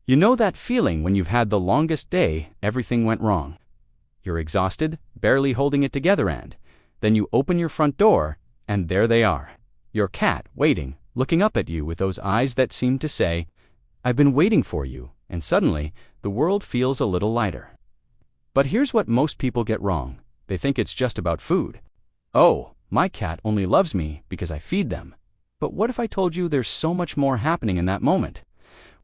You know that feeling when you've had the longest day, everything went wrong. You're exhausted, barely holding it together, and then you open your front door, and there they are. Your cat, waiting, looking up at you with those eyes that seem to say, "I've been waiting for you," and suddenly, the world feels a little lighter. But here's what most people get wrong. They think it's just about food. "Oh, my cat only loves me because I feed them." But what if I told you there's so much more happening in that moment?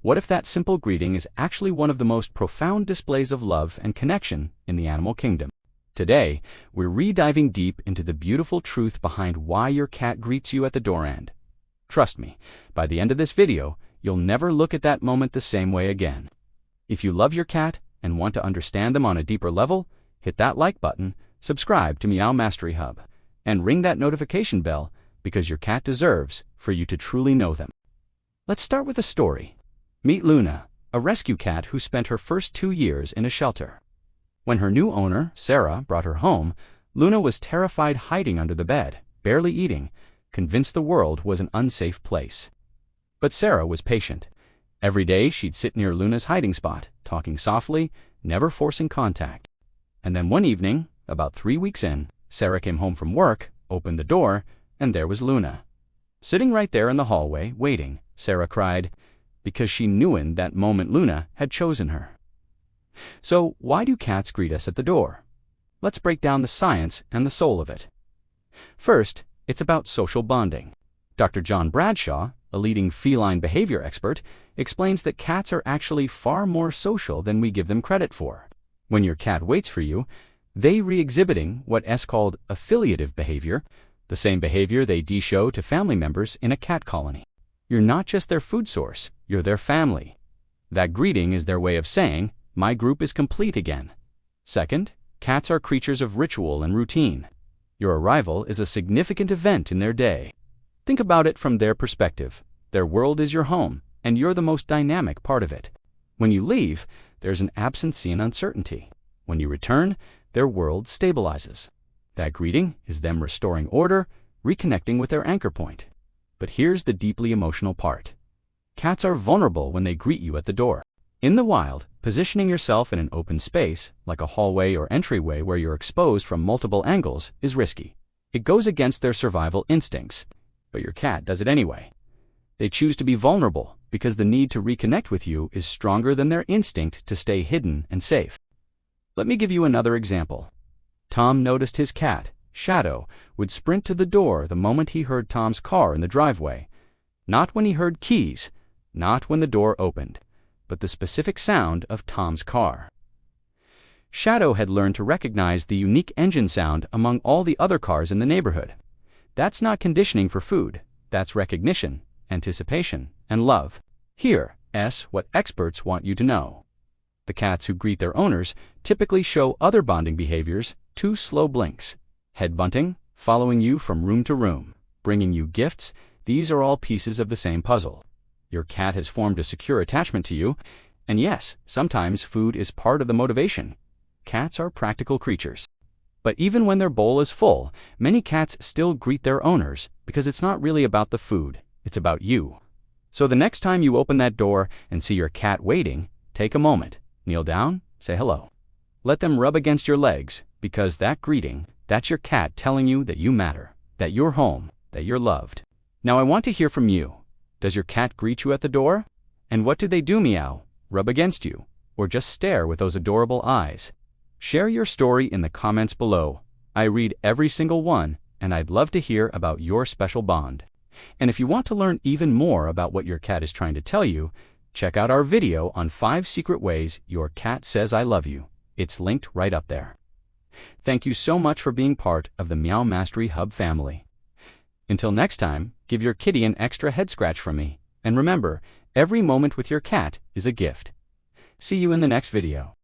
What if that simple greeting is actually one of the most profound displays of love and connection in the animal kingdom? Today, we're re-diving deep into the beautiful truth behind why your cat greets you at the door, and trust me, by the end of this video, you'll never look at that moment the same way again. If you love your cat and want to understand them on a deeper level, hit that like button, subscribe to Meow Mastery Hub, and ring that notification bell because your cat deserves for you to truly know them. Let's start with a story. Meet Luna, a rescue cat who spent her first 2 years in a shelter. When her new owner, Sarah, brought her home, Luna was terrified, hiding under the bed, barely eating, convinced the world was an unsafe place. But Sarah was patient. Every day she'd sit near Luna's hiding spot, talking softly, never forcing contact. And then one evening, about 3 weeks in, Sarah came home from work, opened the door, and there was Luna. Sitting right there in the hallway, waiting, Sarah cried, because she knew in that moment Luna had chosen her. So why do cats greet us at the door? Let's break down the science and the soul of it. First, it's about social bonding. Dr. John Bradshaw, a leading feline behavior expert, explains that cats are actually far more social than we give them credit for. When your cat waits for you, they re-exhibiting what is called affiliative behavior, the same behavior they show to family members in a cat colony. You're not just their food source, you're their family. That greeting is their way of saying, "My group is complete again." Second, cats are creatures of ritual and routine. Your arrival is a significant event in their day. Think about it from their perspective. Their world is your home, and you're the most dynamic part of it. When you leave, there's an absence and uncertainty. When you return, their world stabilizes. That greeting is them restoring order, reconnecting with their anchor point. But here's the deeply emotional part. Cats are vulnerable when they greet you at the door. In the wild, positioning yourself in an open space, like a hallway or entryway where you're exposed from multiple angles, is risky. It goes against their survival instincts. But your cat does it anyway. They choose to be vulnerable because the need to reconnect with you is stronger than their instinct to stay hidden and safe. Let me give you another example. Tom noticed his cat, Shadow, would sprint to the door the moment he heard Tom's car in the driveway. Not when he heard keys, not when the door opened, but the specific sound of Tom's car. Shadow had learned to recognize the unique engine sound among all the other cars in the neighborhood. That's not conditioning for food, that's recognition, anticipation, and love. Here's what experts want you to know. The cats who greet their owners typically show other bonding behaviors: 2 slow blinks, head bunting, following you from room to room, bringing you gifts. These are all pieces of the same puzzle. Your cat has formed a secure attachment to you, and yes, sometimes food is part of the motivation. Cats are practical creatures. But even when their bowl is full, many cats still greet their owners because it's not really about the food, it's about you. So the next time you open that door and see your cat waiting, take a moment, kneel down, say hello. Let them rub against your legs, because that greeting, that's your cat telling you that you matter, that you're home, that you're loved. Now I want to hear from you. Does your cat greet you at the door? And what do they do? Meow, rub against you, or just stare with those adorable eyes? Share your story in the comments below. I read every single one, and I'd love to hear about your special bond. And if you want to learn even more about what your cat is trying to tell you, check out our video on 5 secret ways your cat says I love you. It's linked right up there. Thank you so much for being part of the Meow Mastery Hub family. Until next time, give your kitty an extra head scratch from me. And remember, every moment with your cat is a gift. See you in the next video.